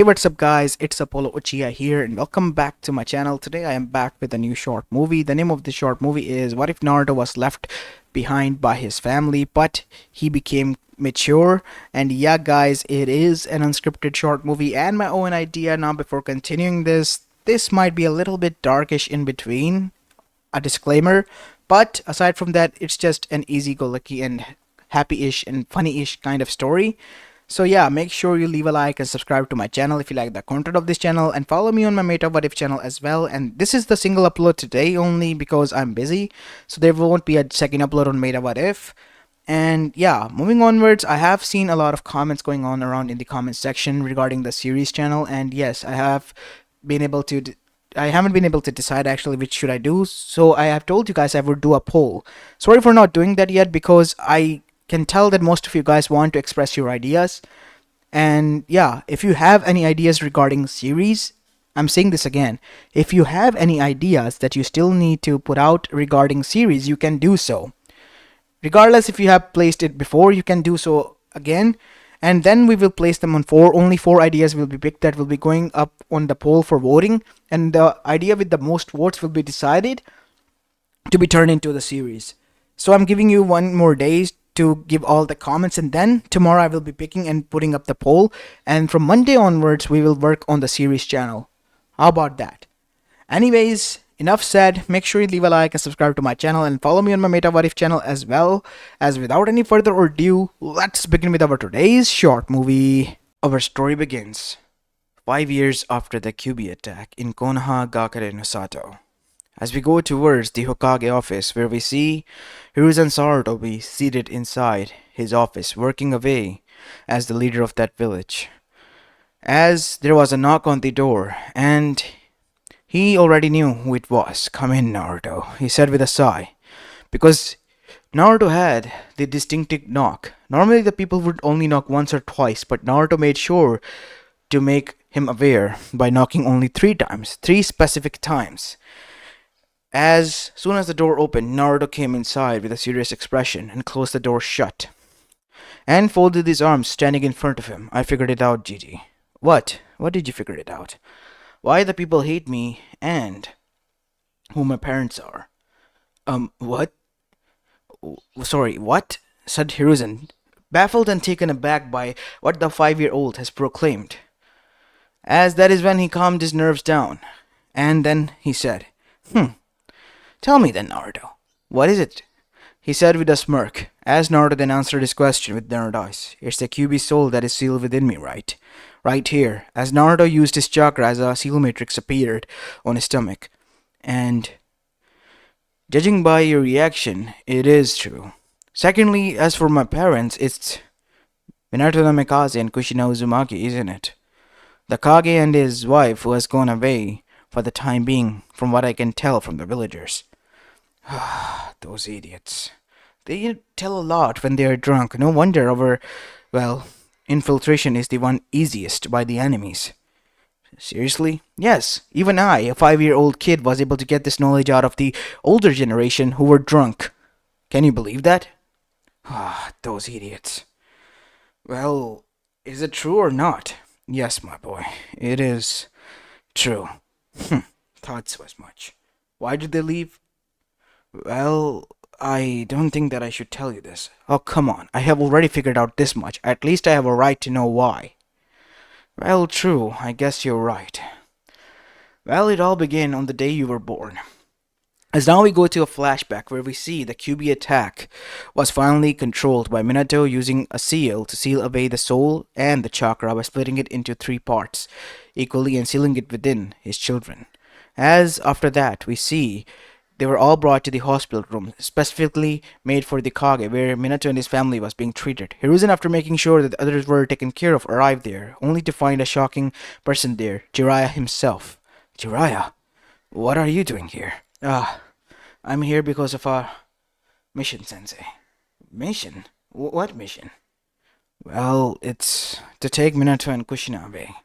Hey, what's up guys, it's Apollo Uchiha here and welcome back to my channel. Today I am back with a new short movie. The name of the short movie is What If Naruto Was Left Behind by His Family but He Became Mature. And yeah guys, it is an unscripted short movie and my own idea. Now before continuing this might be a little bit darkish in between, a disclaimer, but aside from that it's just an easy-go-lucky and happy-ish and funny-ish kind of story. So yeah, make sure you leave a like and subscribe to my channel if you like the content of this channel, and follow me on my Meta What If channel as well. And this is the single upload today only because I'm busy, so there won't be a second upload on Meta What If. And yeah, moving onwards, I have seen a lot of comments going on around in the comment section regarding the series channel, and yes, been able to I haven't been able to decide actually which should I do. So I have told you guys I would do a poll. Sorry for not doing that yet because I can tell that most of you guys want to express your ideas. And yeah, if you have any ideas regarding series, I'm saying this again, if you have any ideas that you still need to put out regarding series, you can do so. Regardless if you have placed it before, you can do so again. And then we will place them on only four ideas will be picked that will be going up on the poll for voting. And the idea with the most votes will be decided to be turned into the series. So I'm giving you one more day to give all the comments, and then tomorrow I will be picking and putting up the poll, and from Monday onwards we will work on the series channel. How about that? Anyways, enough said. Make sure you leave a like and subscribe to my channel and follow me on my Meta What If channel as well. As without any further ado, let's begin with our today's short movie. Our story begins 5 years after the QB attack in Konoha, Gakure no Sato. As we go towards the Hokage office, where we see Hiruzen Sarutobi seated inside his office working away as the leader of that village. As there was a knock on the door, and he already knew who it was. "Come in, Naruto," he said with a sigh, because Naruto had the distinctive knock. Normally the people would only knock once or twice, but Naruto made sure to make him aware by knocking only 3 times, 3 specific times. As soon as the door opened, Naruto came inside with a serious expression and closed the door shut and folded his arms, standing in front of him. "I figured it out, Gigi." "What? What did you figure it out?" "Why the people hate me and who my parents are." What? Sorry, what?" said Hiruzen, baffled and taken aback by what the 5-year-old has proclaimed. As that is when he calmed his nerves down. And then he said, "Tell me then, Naruto. What is it?" he said with a smirk, as Naruto then answered his question with narrowed eyes. "It's the QB soul that is sealed within me, right? Right here." As Naruto used his chakra as a seal matrix appeared on his stomach. "And judging by your reaction, it is true. Secondly, as for my parents, it's Minato Namikaze and Kushina Uzumaki, isn't it? The Kage and his wife who has gone away for the time being, from what I can tell from the villagers." "Those idiots. They tell a lot when they are drunk. No wonder well, infiltration is the one easiest by the enemies." "Seriously?" "Yes, even I, a 5-year-old kid, was able to get this knowledge out of the older generation who were drunk. Can you believe that?" "Those idiots. Well, is it true or not?" "Yes, my boy, it is true." "Thought so as much. Why did they leave?" "Well, I don't think that I should tell you this." "Oh, come on. I have already figured out this much. At least I have a right to know why." "Well, true. I guess you're right. Well, it all began on the day you were born." As now we go to a flashback where we see the QB attack was finally controlled by Minato using a seal to seal away the soul and the chakra by splitting it into 3 parts equally and sealing it within his children. As after that we see they were all brought to the hospital room, specifically made for the Kage, where Minato and his family was being treated. Hiruzen, after making sure that the others were taken care of, arrived there, only to find a shocking person there, Jiraiya himself. "Jiraiya, what are you doing here?" I'm here because of our mission, Sensei." "Mission? What mission?" "Well, it's to take Minato and Kushina away."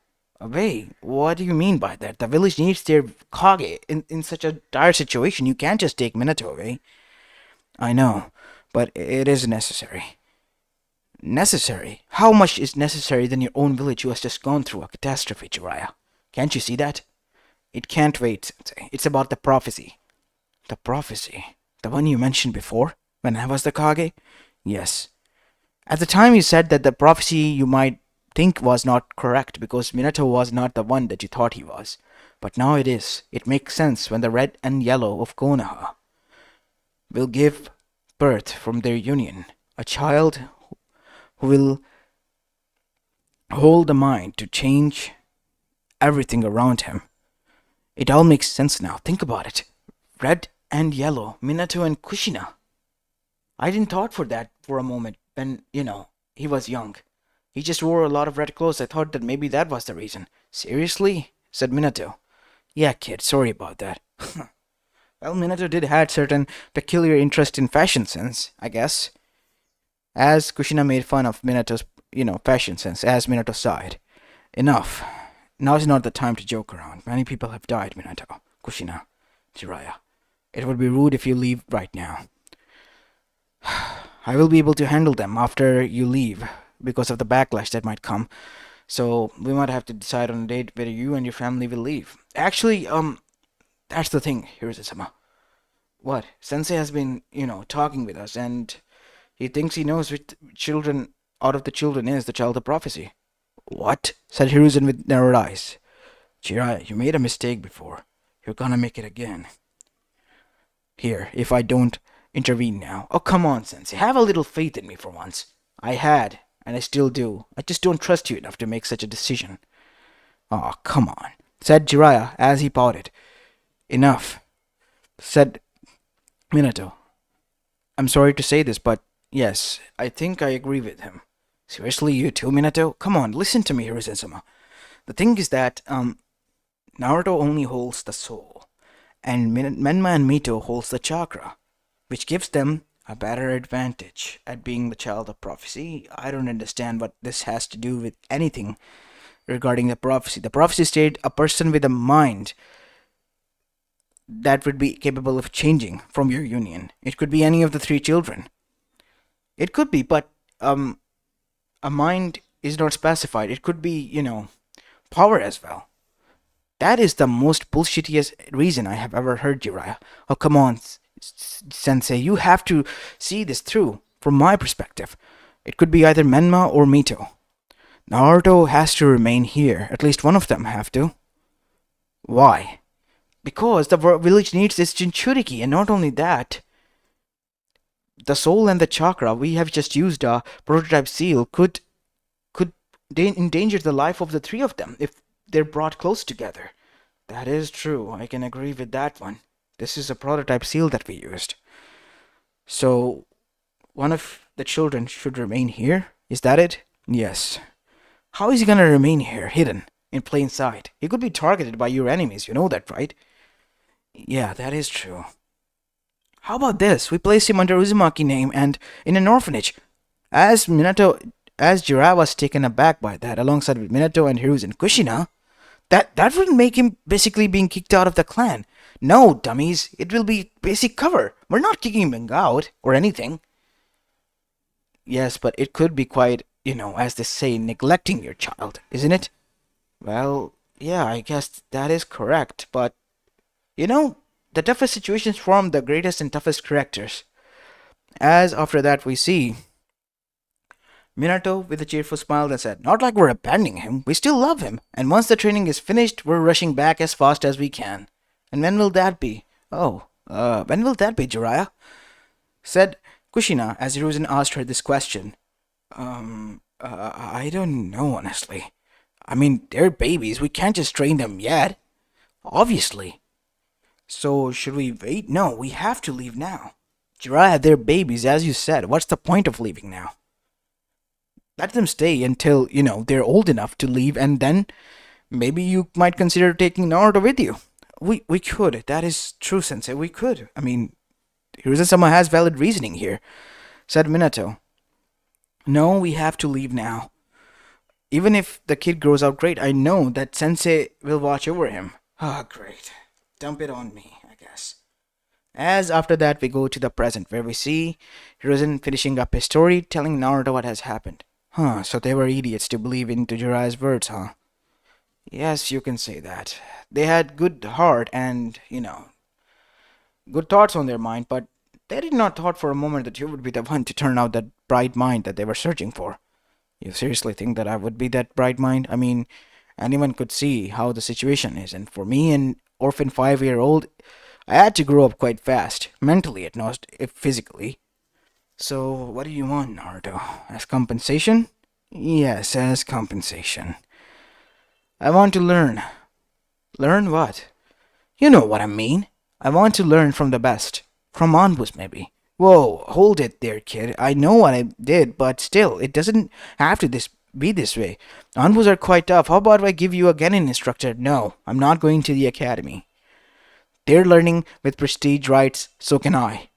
"Away? What do you mean by that? The village needs their Kage. In such a dire situation, you can't just take Minato away." "I know, but it is necessary." Necessary? How much is necessary than your own village who has just gone through a catastrophe, Jiraiya? Can't you see that? It can't wait, Sensei. It's about the prophecy. The prophecy? The one you mentioned before? When I was the Kage? Yes. At the time you said that the prophecy you might think was not correct because Minato was not the one that you thought he was. But now it is. It makes sense when the red and yellow of Konoha will give birth from their union. A child who will hold the mind to change everything around him. It all makes sense now. Think about it. Red and yellow, Minato and Kushina. I didn't thought for that for a moment when, he was young. He just wore a lot of red clothes. I thought that maybe that was the reason. Seriously? Said Minato. Yeah, kid, sorry about that. Well, Minato did had certain peculiar interest in fashion sense, I guess. As Kushina made fun of Minato's, fashion sense, as Minato sighed. Enough. Now is not the time to joke around. Many people have died, Minato, Kushina, Jiraiya. It would be rude if you leave right now. I will be able to handle them after you leave because of the backlash that might come. So we might have to decide on a date whether you and your family will leave. Actually, that's the thing, Hiruze-sama. What? Sensei has been, talking with us, and he thinks he knows which children out of the children is the child of prophecy. What? Said Hiruzen with narrowed eyes. Jiraiya, you made a mistake before. You're gonna make it again. Here, if I don't intervene now. Oh, come on, Sensei. Have a little faith in me for once. I had, and I still do. I just don't trust you enough to make such a decision. Oh, come on, said Jiraiya as he pouted. Enough, said Minato. I'm sorry to say this, but yes, I think I agree with him. Seriously, you too, Minato? Come on, listen to me, Hiruzen-sama. The thing is that, Naruto only holds the soul, and Menma and Mito holds the chakra, which gives them a better advantage at being the child of prophecy. I don't understand what this has to do with anything regarding the prophecy. The prophecy stated a person with a mind that would be capable of changing from your union. It could be any of the three children. It could be, but a mind is not specified. It could be, power as well. That is the most bullshittiest reason I have ever heard, Jiraiya. Oh, come on, Sensei. You have to see this through from my perspective. It could be either Menma or Mito. Naruto has to remain here. At least one of them have to. Why? Because the village needs this Jinchuriki, and not only that, the soul and the chakra we have just used a prototype seal could endanger the life of the three of them if they're brought close together. That is true. I can agree with that one. This is a prototype seal that we used. So, one of the children should remain here? Is that it? Yes. How is he gonna remain here, hidden, in plain sight? He could be targeted by your enemies, you know that, right? Yeah, that is true. How about this? We place him under Uzumaki name and in an orphanage. As Jiraiya was taken aback by that, alongside with Minato and Hiruzen Kushina, that would make him basically being kicked out of the clan. No, dummies, it will be basic cover. We're not kicking him out or anything. Yes, but it could be quite, as they say, neglecting your child, isn't it? Well, yeah, I guess that is correct, but, the toughest situations form the greatest and toughest characters. As after that we see Minato with a cheerful smile then said, not like we're abandoning him, we still love him, and once the training is finished, we're rushing back as fast as we can. And when will that be? Oh, when will that be, Jiraiya? Said Kushina as Hiruzen asked her this question. I don't know, honestly. I mean, they're babies, we can't just train them yet. Obviously. So, should we wait? No, we have to leave now. Jiraiya, they're babies, as you said. What's the point of leaving now? Let them stay until, they're old enough to leave, and then maybe you might consider taking Naruto with you. We could. That is true, Sensei. We could. I mean, Hiruzen-sama has valid reasoning here, said Minato. No, we have to leave now. Even if the kid grows out great, I know that Sensei will watch over him. Ah, great. Dump it on me, I guess. As after that, we go to the present, where we see Hiruzen finishing up his story, telling Naruto what has happened. Huh, so they were idiots to believe in Jiraiya's words, huh? Yes, you can say that. They had good heart and, good thoughts on their mind, but they did not thought for a moment that you would be the one to turn out that bright mind that they were searching for. You seriously think that I would be that bright mind? I mean, anyone could see how the situation is, and for me, an orphan 5 year old, I had to grow up quite fast, mentally at most, if physically. So, what do you want, Naruto? As compensation? Yes, as compensation. I want to learn. Learn what? You know what I mean. I want to learn from the best. From Onbus, maybe. Whoa, hold it there, kid. I know what I did, but still, it doesn't have to be this way. Onbus are quite tough. How about I give you a Genin instructor? No, I'm not going to the academy. They're learning with prestige rights, so can I.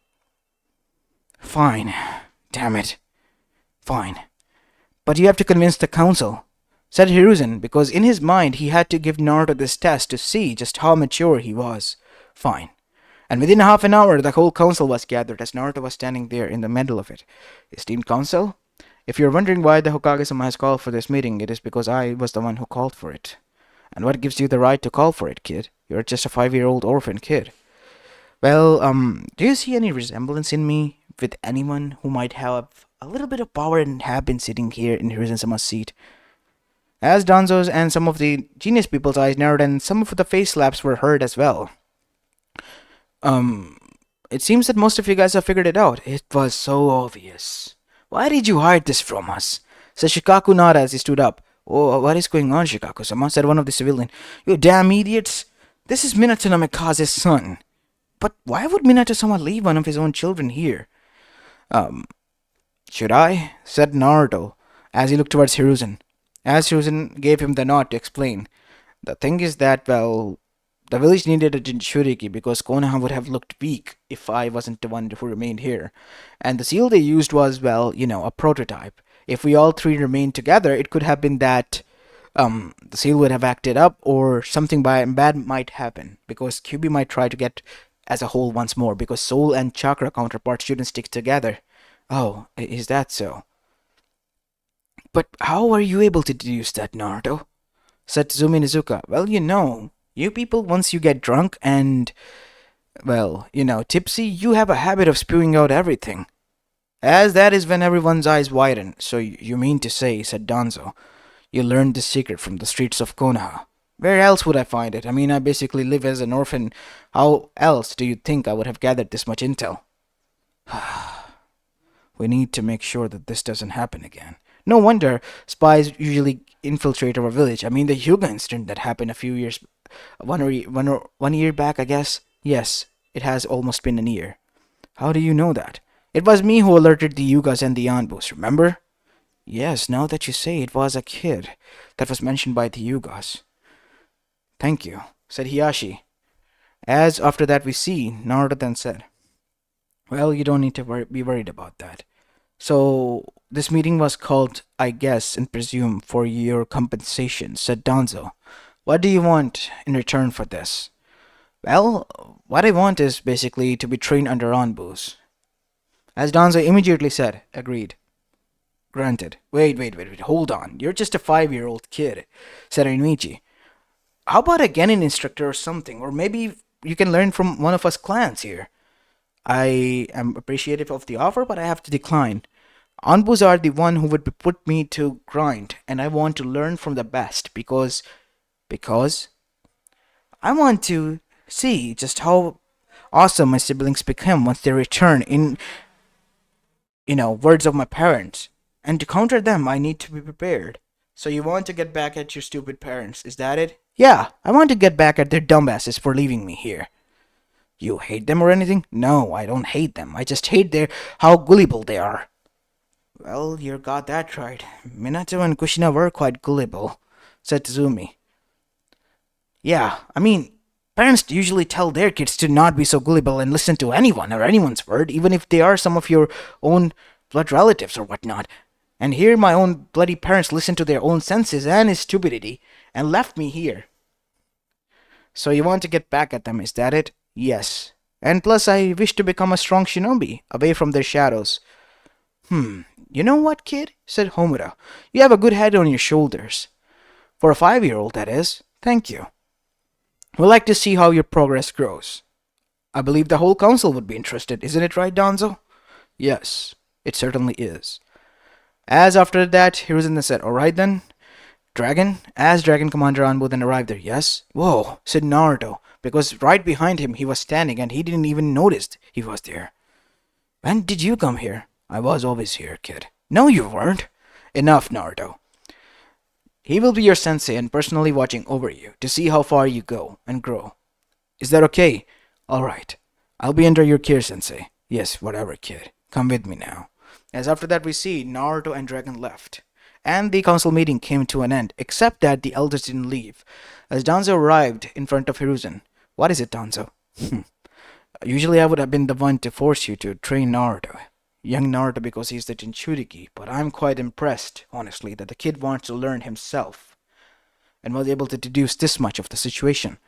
Fine. Damn it. Fine. But you have to convince the council, said Hiruzen, because in his mind he had to give Naruto this test to see just how mature he was. Fine. And within half an hour, the whole council was gathered as Naruto was standing there in the middle of it. Esteemed council, if you're wondering why the Hokage-sama has called for this meeting, it is because I was the one who called for it. And what gives you the right to call for it, kid? You're just a 5 year old orphan kid. Well, do you see any resemblance in me with anyone who might have a little bit of power and have been sitting here in Hiruzen-sama's seat? As Danzo's and some of the genius people's eyes narrowed and some of the face slaps were heard as well. Um, it seems that most of you guys have figured it out. It was so obvious. Why did you hide this from us? Said Shikaku Nara as he stood up. Oh, what is going on, Shikaku-sama? Said one of the civilians. You damn idiots! This is Minato Namikaze's son. But why would Minato-sama leave one of his own children here? Should I? Said Naruto as he looked towards Hiruzen. As Hiruzen gave him the nod to explain. The thing is that, well, the village needed a Jinchuriki because Konoha would have looked weak if I wasn't the one who remained here. And the seal they used was, well, a prototype. If we all three remained together, it could have been that the seal would have acted up or something bad might happen because QB might try to get as a whole once more because soul and chakra counterparts shouldn't stick together. Oh, is that so? But how are you able to deduce that, Naruto? Said Tsuzumi Nizuka. Well, you people, once you get drunk and, well, tipsy, you have a habit of spewing out everything. As that is when everyone's eyes widen. So you mean to say, said Danzo, you learned this secret from the streets of Konoha. Where else would I find it? I mean, I basically live as an orphan. How else do you think I would have gathered this much intel? We need to make sure that this doesn't happen again. No wonder spies usually infiltrate our village. I mean, the Hyuga incident that happened a few years, 1 year back, I guess. Yes, it has almost been a year. How do you know that? It was me who alerted the Yugas and the Anbus, remember? Yes, now that you say it was a kid that was mentioned by the Yugas. Thank you, said Hiyashi. As after that we see, Naruto then said, well, you don't need to be worried about that. So, this meeting was called, I guess and presume, for your compensation, said Danzo. What do you want in return for this? Well, what I want is basically to be trained under Anbus. As Danzo immediately said, agreed. Granted. Wait, hold on. You're just a 5 year old kid, said Inoichi. How about a Genin instructor or something? Or maybe you can learn from one of us clans here. I am appreciative of the offer, but I have to decline. Anbus are the one who would put me to grind, and I want to learn from the best because I want to see just how awesome my siblings become once they return in, words of my parents. And to counter them, I need to be prepared. So you want to get back at your stupid parents, is that it? Yeah, I want to get back at their dumbasses for leaving me here. You hate them or anything? No, I don't hate them. I just hate how gullible they are. Well, you got that right. Minato and Kushina were quite gullible, said Tsuzumi. Yeah, I mean, parents usually tell their kids to not be so gullible and listen to anyone or anyone's word, even if they are some of your own blood relatives or whatnot. And here my own bloody parents listened to their own senses and his stupidity and left me here. So you want to get back at them, is that it? Yes. And plus, I wish to become a strong shinobi, away from their shadows. Hmm, you know what, kid? Said Homura. You have a good head on your shoulders. For a 5-year-old, that is. Thank you. We'd like to see how your progress grows. I believe the whole council would be interested, isn't it right, Danzo? Yes, it certainly is. As after that, Hiruzen said, Alright then, Dragon? As Dragon Commander Anbu then arrived there, yes? Whoa, said Naruto, because right behind him he was standing and he didn't even notice he was there. When did you come here? I was always here, kid. No, you weren't. Enough, Naruto. He will be your sensei and personally watching over you to see how far you go and grow. Is that okay? Alright. I'll be under your care, sensei. Yes, whatever, kid. Come with me now. As after that we see Naruto and Dragon left. And the council meeting came to an end, except that the elders didn't leave. As Danzo arrived in front of Hiruzen. What is it, Danzo? Usually I would have been the one to force you to train Naruto. Young Naruto because he's the Jinchuriki, but I'm quite impressed, honestly, that the kid wants to learn himself and was able to deduce this much of the situation.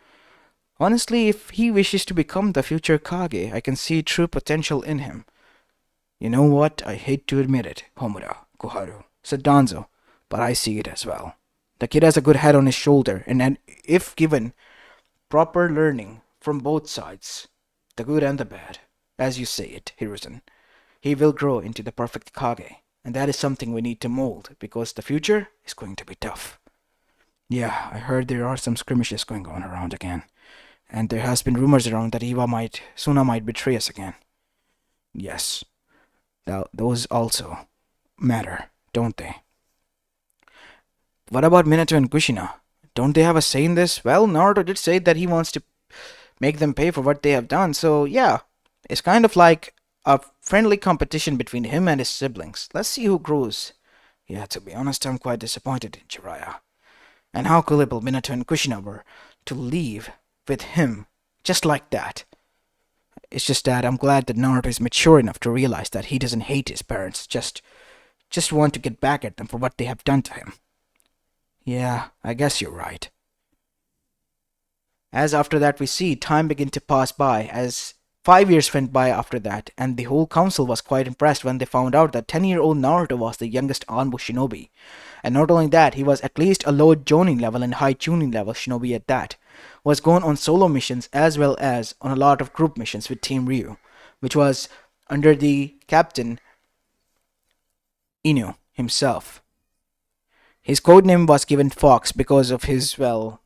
Honestly, if he wishes to become the future Kage, I can see true potential in him. You know what? I hate to admit it, Homura, Koharu, said Danzo, but I see it as well. The kid has a good head on his shoulder, and if given proper learning from both sides, the good and the bad, as you say it, Hiruzen, he will grow into the perfect Kage, and that is something we need to mold, because the future is going to be tough. Yeah, I heard there are some skirmishes going on around again, and there has been rumors around that Suna might betray us again. Yes, those also matter, don't they? What about Minato and Kushina? Don't they have a say in this? Well, Naruto did say that he wants to make them pay for what they have done, so yeah, it's kind of like a friendly competition between him and his siblings. Let's see who grows. Yeah, to be honest, I'm quite disappointed in Jiraiya. And how gullible Minato and Kushina were to leave with him just like that. It's just that I'm glad that Naruto is mature enough to realize that he doesn't hate his parents, just want to get back at them for what they have done to him. Yeah, I guess you're right. As after that we see time begin to pass by, as 5 years went by after that, and the whole council was quite impressed when they found out that 10-year-old Naruto was the youngest Anbu shinobi. And not only that, he was at least a low jonin level and high tuning level shinobi at that. Was going on solo missions as well as on a lot of group missions with Team Ryu, which was under the captain Inu himself. His codename was given Fox because of his, well,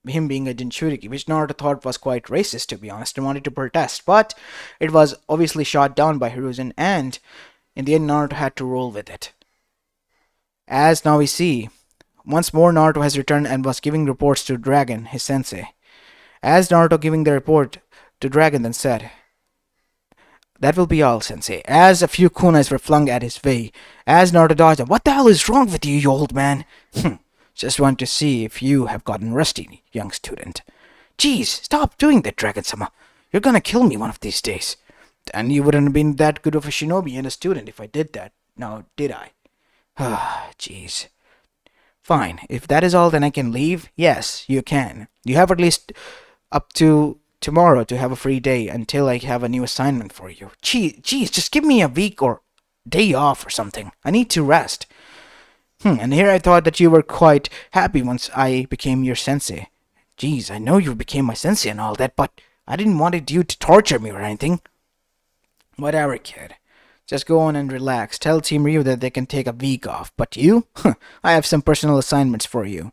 him being a Jinchuriki, which Naruto thought was quite racist, to be honest, and wanted to protest, but it was obviously shot down by Hiruzen, and in the end Naruto had to roll with it. As now we see, once more Naruto has returned and was giving reports to Dragon, his sensei. As Naruto giving the report to Dragon then said, That will be all, sensei. As a few kunais were flung at his way, as Naruto dodged them. What the hell is wrong with you, you old man? Just want to see if you have gotten rusty, young student. Jeez, stop doing that, Dragon-sama. You're gonna kill me one of these days. And you wouldn't have been that good of a shinobi and a student if I did that. Now, did I? Ah, jeez. Fine, if that is all, then I can leave? Yes, you can. You have at least up to tomorrow to have a free day until I have a new assignment for you. Jeez, just give me a week or day off or something. I need to rest. And here I thought that you were quite happy once I became your sensei. Jeez, I know you became my sensei and all that, but I didn't want you to torture me or anything. Whatever, kid. Just go on and relax. Tell Team Ryu that they can take a week off. But you? I have some personal assignments for you.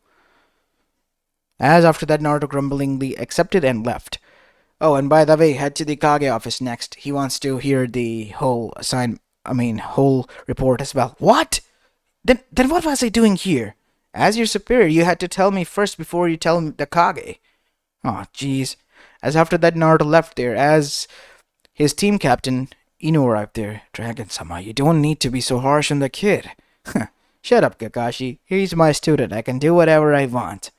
As after that, Naruto grumblingly accepted and left. Oh, and by the way, head to the Kage office next. He wants to hear the whole whole report as well. What? Then what was I doing here? As your superior, you had to tell me first before you tell the Kage. Oh, jeez. As after that, Naruto left there, as his team captain, Inu, arrived there. Dragon-sama, you don't need to be so harsh on the kid. Shut up, Kakashi. He's my student. I can do whatever I want.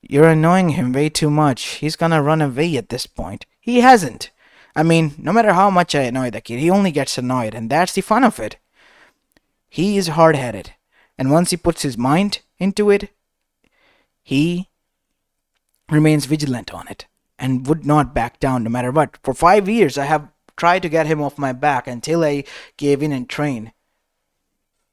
You're annoying him way too much. He's gonna run away at this point. He hasn't. No matter how much I annoy the kid, he only gets annoyed, and that's the fun of it. He is hard-headed, and once he puts his mind into it, he remains vigilant on it. and would not back down no matter what. For 5 years, I have tried to get him off my back until I gave in and trained.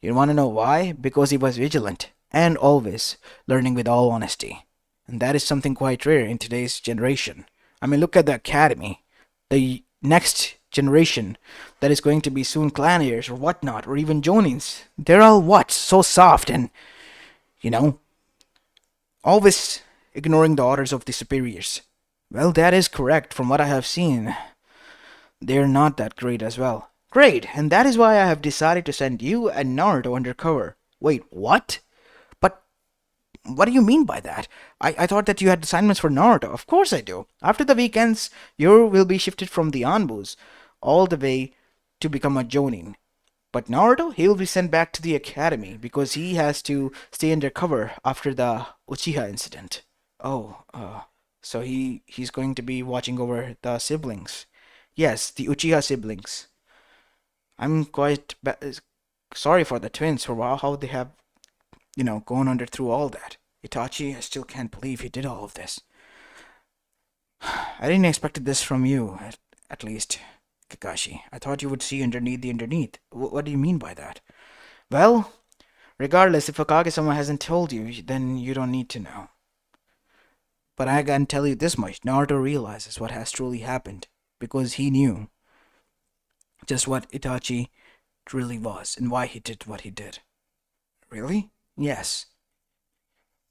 You want to know why? Because he was vigilant and always learning with all honesty. And that is something quite rare in today's generation. I mean, look at the academy. The next generation that is going to be soon clanniers or whatnot, or even jonins. They're all what? So soft and, you know, always ignoring the orders of the superiors. Well, that is correct from what I have seen. They're not that great as well. Great, and that is why I have decided to send you and Naruto undercover. Wait, what? But what do you mean by that? I thought that you had assignments for Naruto. Of course I do. After the weekends, you will be shifted from the Anbus all the way to become a Jonin. But Naruto, he will be sent back to the academy because he has to stay undercover after the Uchiha incident. Oh, so he's going to be watching over the siblings. Yes, the Uchiha siblings. I'm quite sorry for the twins for how they have, gone under through all that. Itachi, I still can't believe he did all of this. I didn't expect this from you, at least, Kakashi. I thought you would see underneath the underneath. What do you mean by that? Well, regardless, if Okage-sama hasn't told you, then you don't need to know. But I can tell you this much: Naruto realizes what has truly happened because he knew just what Itachi really was and why he did what he did. Really? Yes.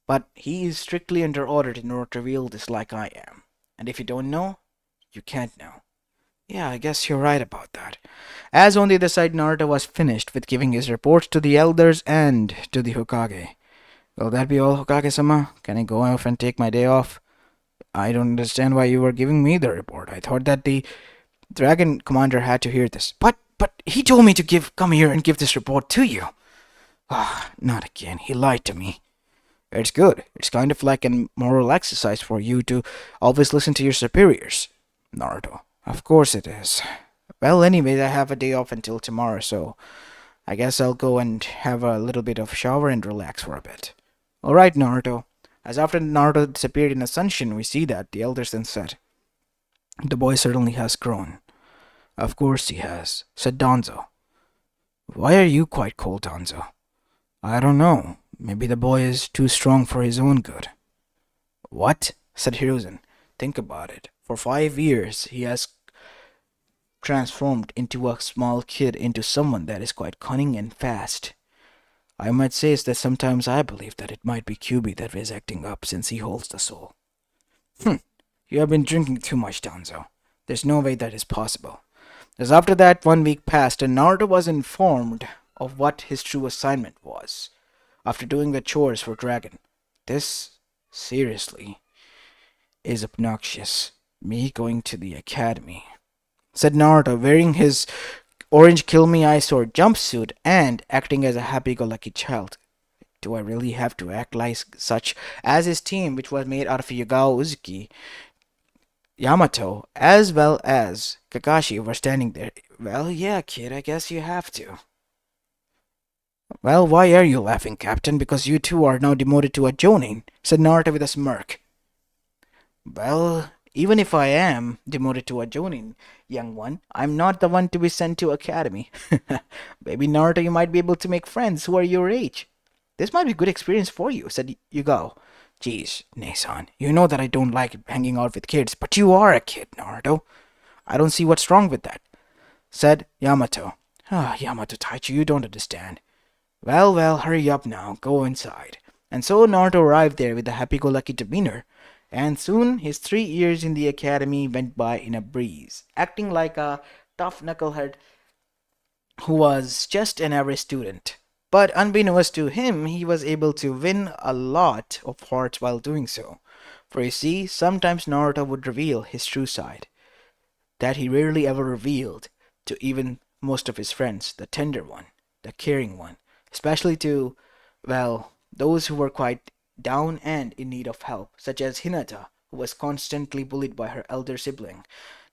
But he is strictly under order to not reveal this like I am. And if you don't know, you can't know. Yeah, I guess you're right about that. As on the other side, Naruto was finished with giving his reports to the elders and to the Hokage. Will that be all, Hokage-sama? Can I go off and take my day off? I don't understand why you were giving me the report. I thought that the Dragon Commander had to hear this. But he told me to come here and give this report to you. Ah, not again. He lied to me. It's good. It's kind of like a moral exercise for you to always listen to your superiors, Naruto. Of course it is. Well, anyways, I have a day off until tomorrow, so I guess I'll go and have a little bit of shower and relax for a bit. Alright, Naruto. As after Naruto disappeared in Ascension, we see that the elders then said, "The boy certainly has grown." "Of course he has," said Danzo. "Why are you quite cold, Danzo?" "I don't know. Maybe the boy is too strong for his own good." "What?" said Hiruzen. "Think about it. For 5 years he has transformed into a small kid into someone that is quite cunning and fast. I might say is that sometimes I believe that it might be QB that is acting up since he holds the soul." You have been drinking too much, Danzo. There's no way that is possible." As after that, 1 week passed, and Naruto was informed of what his true assignment was. After doing the chores for Dragon. This, seriously, is obnoxious. Me going to the academy, said Naruto, wearing his orange kill me eyesore jumpsuit and acting as a happy-go-lucky child. Do I really have to act like such? As his team, which was made out of Yagao Uzuki, Yamato, as well as Kakashi, were standing there. Well, yeah, kid, I guess you have to. Well, why are you laughing, Captain? Because you two are now demoted to a Jonin, said Naruto with a smirk. Well, even if I am demoted to a Jonin, young one, I'm not the one to be sent to academy. Maybe, Naruto, you might be able to make friends who are your age. This might be a good experience for you, said Yugao. Geez, Nason, you know that I don't like hanging out with kids, but you are a kid, Naruto. I don't see what's wrong with that, said Yamato. Ah, Yamato Taichi, you don't understand. Well, hurry up now, go inside. And so Naruto arrived there with a happy-go-lucky demeanor, and soon his 3 years in the academy went by in a breeze, acting like a tough knucklehead who was just an average student. But unbeknownst to him, he was able to win a lot of hearts while doing so. For you see, sometimes Naruto would reveal his true side, that he rarely ever revealed to even most of his friends, the tender one, the caring one, especially to, well, those who were quite down and in need of help, such as Hinata, who was constantly bullied by her elder sibling,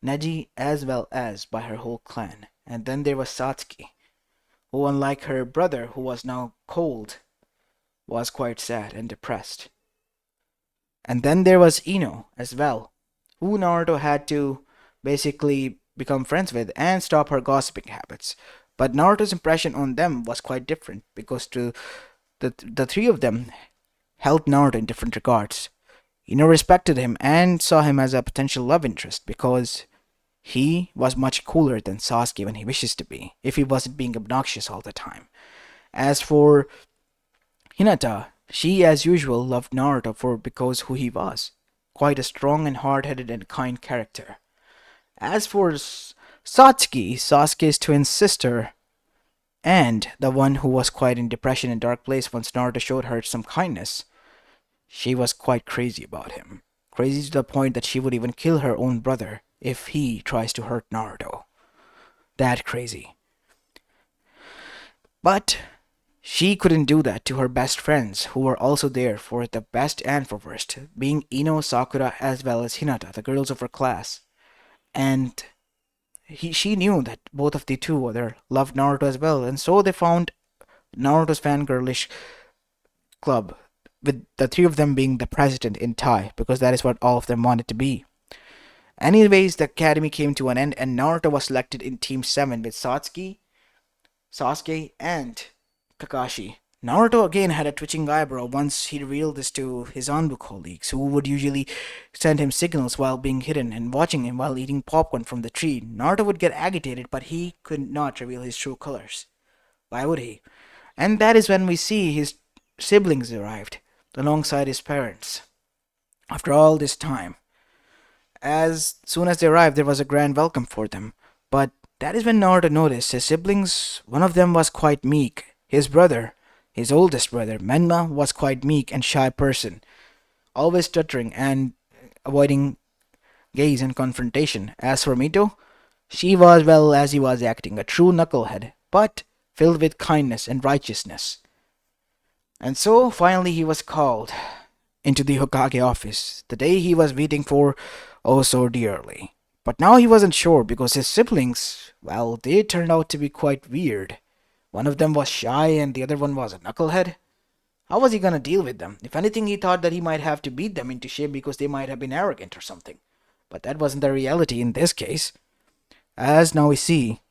Neji, as well as by her whole clan. And then there was Satsuki, who, unlike her brother, who was now cold, was quite sad and depressed. And then there was Ino as well, who Naruto had to basically become friends with and stop her gossiping habits. But Naruto's impression on them was quite different because the three of them held Naruto in different regards. Ino respected him and saw him as a potential love interest because he was much cooler than Sasuke when he wishes to be, if he wasn't being obnoxious all the time. As for Hinata, she as usual loved Naruto for because who he was, quite a strong and hard-headed and kind character. As for Satsuki, Sasuke's twin sister, and the one who was quite in depression and dark place once Naruto showed her some kindness, she was quite crazy about him. Crazy to the point that she would even kill her own brother if he tries to hurt Naruto. That crazy. But she couldn't do that to her best friends, who were also there for the best and for worst, being Ino, Sakura, as well as Hinata, the girls of her class. And she knew that both of the two other loved Naruto as well, and so they found Naruto's fangirlish club, with the three of them being the president in tie, because that is what all of them wanted to be. Anyways, the academy came to an end, and Naruto was selected in Team 7 with Sasuke, and Kakashi. Naruto again had a twitching eyebrow once he revealed this to his Anbu colleagues, who would usually send him signals while being hidden and watching him while eating popcorn from the tree. Naruto would get agitated, but he could not reveal his true colors. Why would he? And that is when we see his siblings arrived, alongside his parents. After all this time, as soon as they arrived, there was a grand welcome for them. But that is when Naruto noticed his siblings. One of them was quite meek. His brother, his oldest brother, Menma, was quite meek and shy person, always stuttering and avoiding gaze and confrontation. As for Mito, she was, well, as he was acting, a true knucklehead, but filled with kindness and righteousness. And so finally he was called into the Hokage office, the day he was waiting for oh so dearly. But now he wasn't sure because his siblings, well, they turned out to be quite weird. One of them was shy and the other one was a knucklehead. How was he gonna deal with them? If anything, he thought that he might have to beat them into shape because they might have been arrogant or something. But that wasn't the reality in this case. As now we see,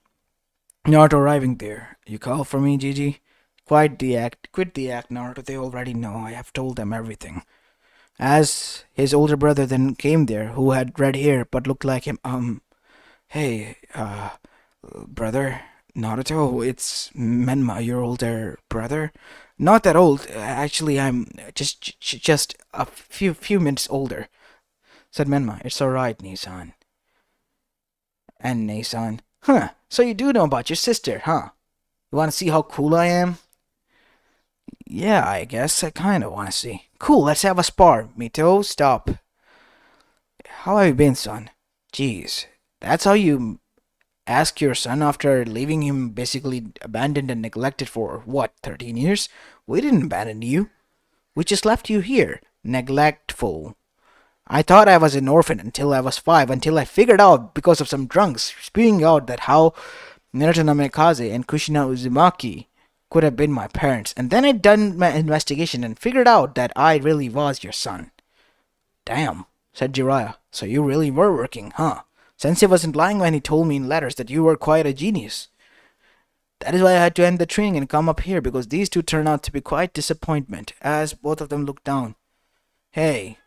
Naruto arriving there. You call for me, Gigi? Quit the act, Naruto. They already know. I have told them everything. As his older brother then came there, who had red hair but looked like him. Hey, brother, Naruto, it's Menma, your older brother. Not that old, actually. I'm just a few minutes older," said Menma. "It's all right, Nisan." And Nisan, "Huh? So you do know about your sister, huh? You want to see how cool I am?" "Yeah, I guess I kind of want to see." "Cool, let's have a spar." "Mito, stop." "How have you been, son?" "Jeez, that's how you ask your son after leaving him basically abandoned and neglected for, what, 13 years? We didn't abandon you. We just left you here. Neglectful. I thought I was an orphan until I was 5, until I figured out, because of some drunks spewing out that how Naruto Namikaze and Kushina Uzumaki could have been my parents. And then I done my investigation and figured out that I really was your son." "Damn," said Jiraiya. "So you really were working, huh? Sensei wasn't lying when he told me in letters that you were quite a genius. That is why I had to end the training and come up here, because these two turned out to be quite disappointment," as both of them looked down. "Hey,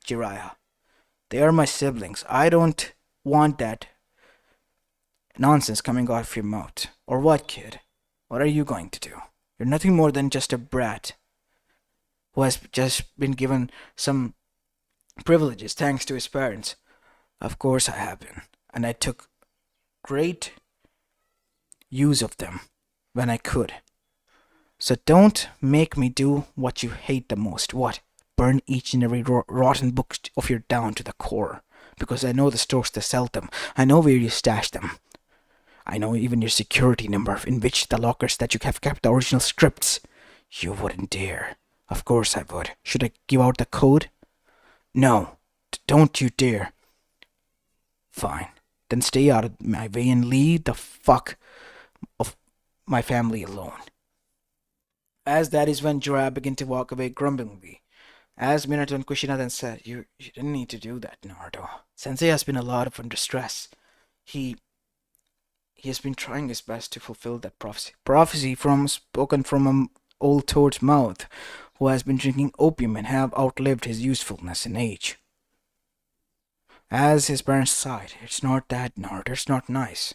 Jiraiya, they are my siblings. I don't want that nonsense coming out of your mouth. Or what, kid? What are you going to do? You're nothing more than just a brat who has just been given some privileges thanks to his parents." "Of course I have been, and I took great use of them when I could. So don't make me do what you hate the most. What? Burn each and every rotten book of your down to the core. Because I know the stores that sell them. I know where you stash them. I know even your security number, in which the lockers that you have kept the original scripts. You wouldn't dare." "Of course I would. Should I give out the code?" "No, don't you dare." "Fine. Then stay out of my way and leave the fuck of my family alone." As that is when Jiraiya began to walk away grumblingly. As Minato and Kushina then said, you didn't need to do that, Naruto. Sensei has been a lot of under stress. He he has been trying his best to fulfill that prophecy. Prophecy from spoken from an old toad's mouth, who has been drinking opium and have outlived his usefulness in age. As his parents sighed, it's not that, Naruto, it's not nice.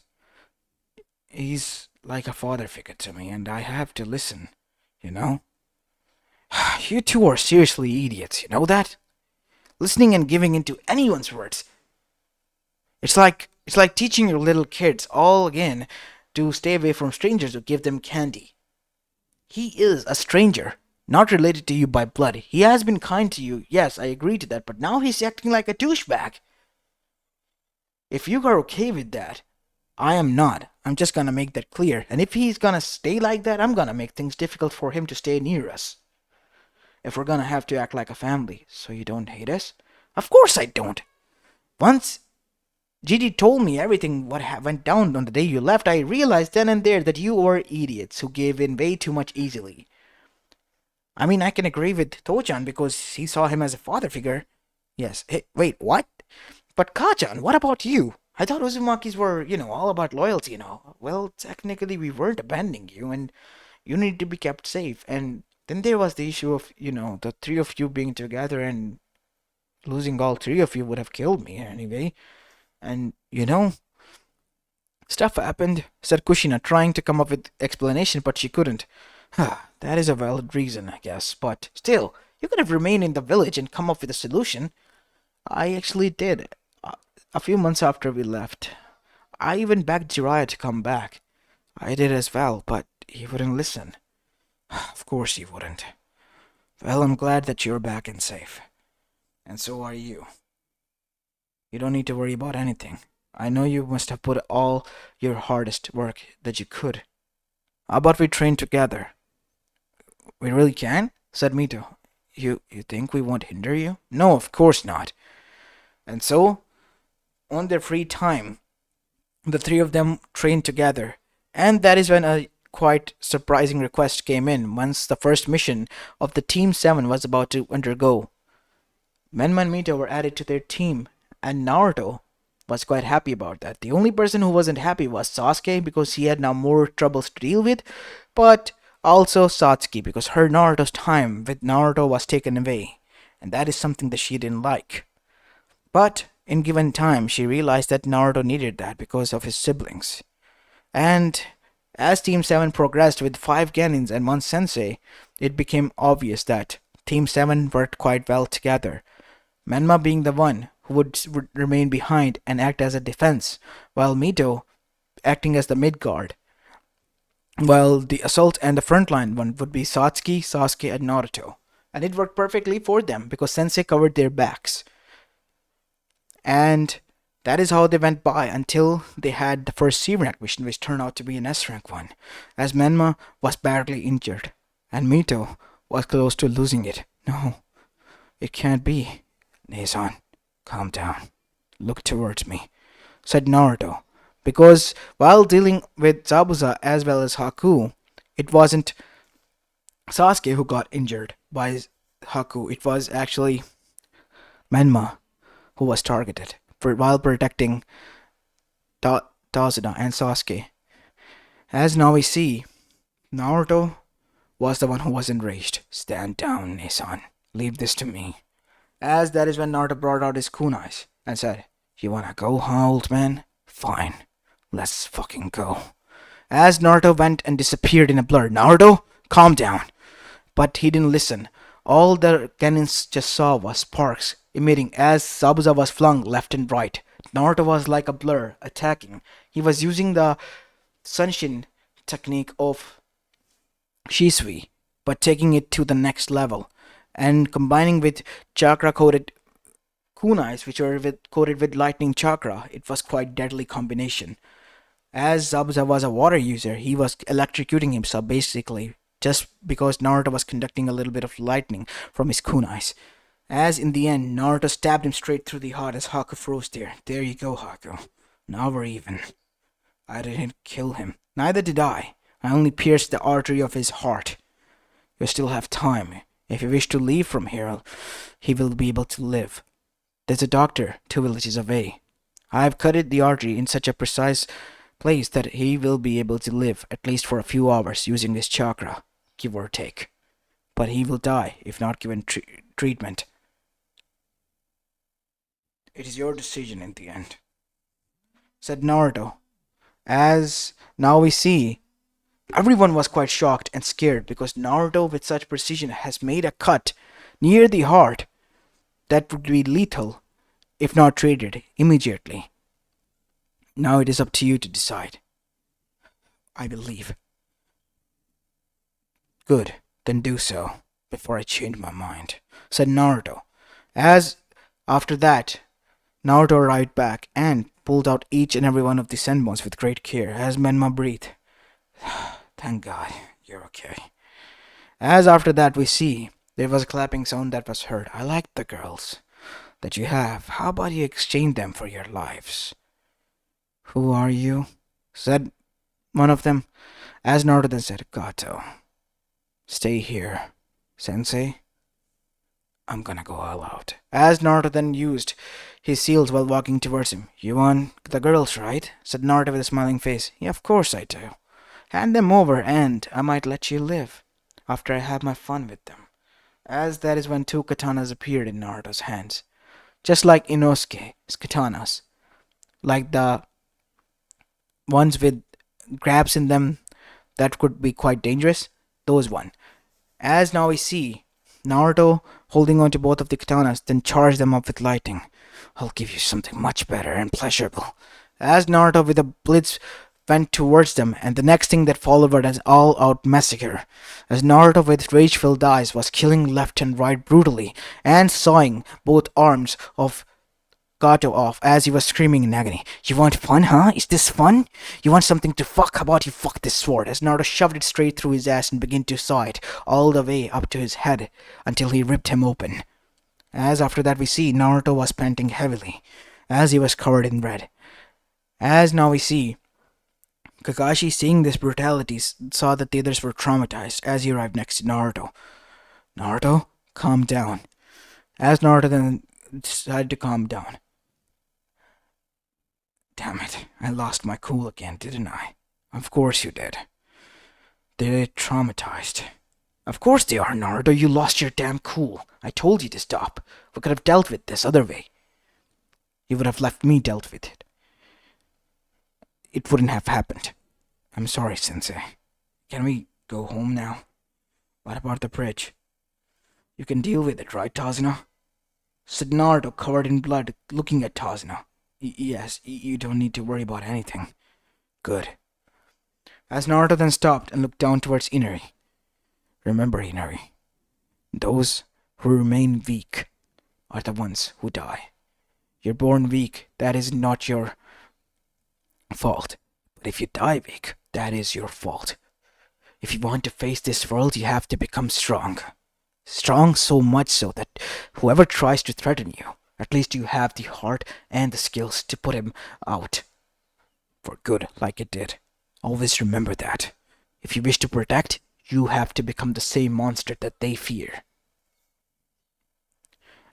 He's like a father figure to me, and I have to listen, you know? You two are seriously idiots, you know that? Listening and giving into anyone's words. It's like teaching your little kids all again to stay away from strangers or give them candy. He is a stranger, not related to you by blood. He has been kind to you, yes, I agree to that, but now he's acting like a douchebag. If you are okay with that, I am not. I'm just gonna make that clear. And if he's gonna stay like that, I'm gonna make things difficult for him to stay near us. If we're gonna have to act like a family, so you don't hate us? Of course I don't. Once Gigi told me everything what went down on the day you left, I realized then and there that you were idiots who gave in way too much easily. I mean, I can agree with Tochan because he saw him as a father figure. Yes. Hey, wait, what? But Kachan, what about you? I thought Uzumaki's were, all about loyalty, Well, technically, we weren't abandoning you, and you need to be kept safe. And then there was the issue of, the three of you being together and losing all three of you would have killed me anyway. And, stuff happened, said Kushina, trying to come up with explanation, but she couldn't. That is a valid reason, I guess, but still, you could have remained in the village and come up with a solution. I actually did. A few months after we left. I even begged Jiraiya to come back. I did as well, but he wouldn't listen. Of course he wouldn't. Well, I'm glad that you're back and safe. And so are you. You don't need to worry about anything. I know you must have put all your hardest work that you could. How about we train together? We really can? Said Mito. You think we won't hinder you? No, of course not. And so, on their free time, the three of them trained together. And that is when a quite surprising request came in once the first mission of the Team 7 was about to undergo. Menma and Mito were added to their team, and Naruto was quite happy about that. The only person who wasn't happy was Sasuke because he had now more troubles to deal with, but also Satsuki because her Naruto's time with Naruto was taken away, and that is something that she didn't like. But in given time, she realized that Naruto needed that because of his siblings. And as Team 7 progressed with 5 Genins and 1 Sensei, it became obvious that Team 7 worked quite well together. Menma being the one who would remain behind and act as a defense, while Mito acting as the mid-guard. While the assault and the frontline one would be Satsuki, Sasuke, and Naruto. And it worked perfectly for them because Sensei covered their backs. And that is how they went by until they had the first C rank mission, which turned out to be an S rank one, as Menma was badly injured, and Mito was close to losing it. No, it can't be. Nesan, calm down. Look towards me, said Naruto, because while dealing with Zabuza as well as Haku, it wasn't Sasuke who got injured by Haku, it was actually Menma who was targeted while protecting Tazuna and Sasuke. As now we see, Naruto was the one who was enraged. Stand down, Nesan. Leave this to me. As that is when Naruto brought out his kunais and said, You wanna go, huh, old man? Fine. Let's fucking go. As Naruto went and disappeared in a blur, Naruto, calm down. But he didn't listen. All the cannons just saw was sparks emitting as Zabuza was flung left and right. Naruto was like a blur, attacking. He was using the Sunshin technique of Shisui, but taking it to the next level, and combining with chakra-coated kunais, which were coated with lightning chakra. It was quite deadly combination. As Zabuza was a water user, he was electrocuting himself basically, just because Naruto was conducting a little bit of lightning from his kunais. As in the end, Naruto stabbed him straight through the heart as Haku froze there. There you go, Haku. Now we're even. I didn't kill him. Neither did I. I only pierced the artery of his heart. You still have time. If you wish to leave from here, he will be able to live. There's a doctor 2 villages away. I have cut it the artery in such a precise place that he will be able to live at least for a few hours using his chakra, give or take. But he will die if not given treatment. It is your decision in the end, said Naruto. As now we see, everyone was quite shocked and scared because Naruto, with such precision, has made a cut near the heart that would be lethal if not treated immediately. Now it is up to you to decide. I believe. Good, then do so, before I change my mind, said Naruto. As after that, Naruto arrived back and pulled out each and every one of the senbons with great care, as Menma breathed. Thank God, you're okay. As after that we see, there was a clapping sound that was heard. I like the girls that you have. How about you exchange them for your lives? Who are you? Said one of them, as Naruto then said, Gato. Stay here. Sensei, I'm gonna go all out. As Naruto then used his seals while walking towards him. You want the girls, right? Said Naruto with a smiling face. Yeah, of course I do. Hand them over and I might let you live after I have my fun with them. As that is when two katanas appeared in Naruto's hands. Just like Inosuke's katanas. Like the ones with grabs in them that could be quite dangerous. Those one. As now we see Naruto holding on to both of the katanas, then charge them up with lightning. I'll give you something much better and pleasurable. As Naruto with a blitz went towards them, and the next thing that followed was an all-out massacre. As Naruto with rage-filled eyes was killing left and right brutally, and sawing both arms of Gato off as he was screaming in agony. You want fun, huh? Is this fun? You want something to fuck? How about you fuck this sword? As Naruto shoved it straight through his ass and began to saw it all the way up to his head until he ripped him open. As after that we see Naruto was panting heavily as he was covered in red. As now we see Kakashi, seeing this brutality, saw that the others were traumatized as he arrived next to Naruto. Naruto, calm down. As Naruto then decided to calm down. Damn it, I lost my cool again, didn't I? Of course you did. They're traumatized. Of course they are, Naruto. You lost your damn cool. I told you to stop. We could have dealt with this other way. You would have left me dealt with it. It wouldn't have happened. I'm sorry, Sensei. Can we go home now? What about the bridge? You can deal with it, right, Tazuna? Said Naruto, covered in blood, looking at Tazuna. Yes, you don't need to worry about anything. Good. As Naruto then stopped and looked down towards Inari. Remember, Inari, those who remain weak are the ones who die. You're born weak, that is not your fault. But if you die weak, that is your fault. If you want to face this world, you have to become strong. Strong so much so that whoever tries to threaten you, at least you have the heart and the skills to put him out. For good, like it did. Always remember that. If you wish to protect, you have to become the same monster that they fear.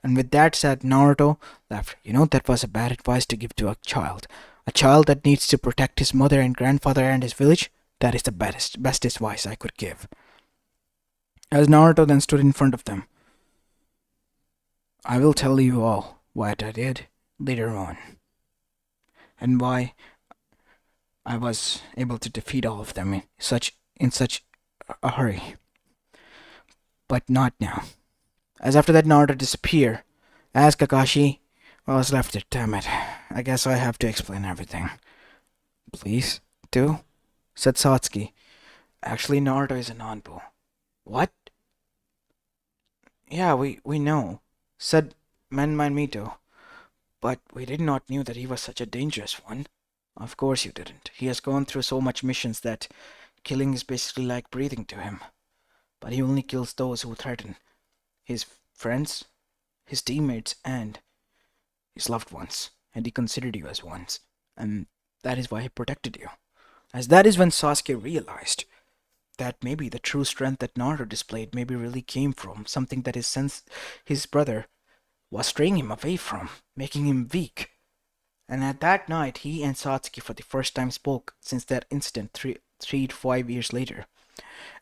And with that said, Naruto laughed. You know, that was a bad advice to give to a child. A child that needs to protect his mother and grandfather and his village, that is the best advice I could give. As Naruto then stood in front of them, I will tell you all what I did later on, and why I was able to defeat all of them in such a hurry. But not now. As after that Naruto disappeared, as Kakashi was left there. Damn it, I guess I have to explain everything. Please, do? Said Satsuki. Actually, Naruto is a Nanbu. What? Yeah, we know, said Menman Mito. But we did not knew that he was such a dangerous one. Of course you didn't. He has gone through so much missions that killing is basically like breathing to him. But he only kills those who threaten his friends, his teammates, and his loved ones. And he considered you as ones. And that is why he protected you. As that is when Sasuke realized that maybe the true strength that Naruto displayed maybe really came from something that his brother was straying him away from, making him weak. And at that night, he and Satsuki for the first time spoke since that incident 3 to 5 years later.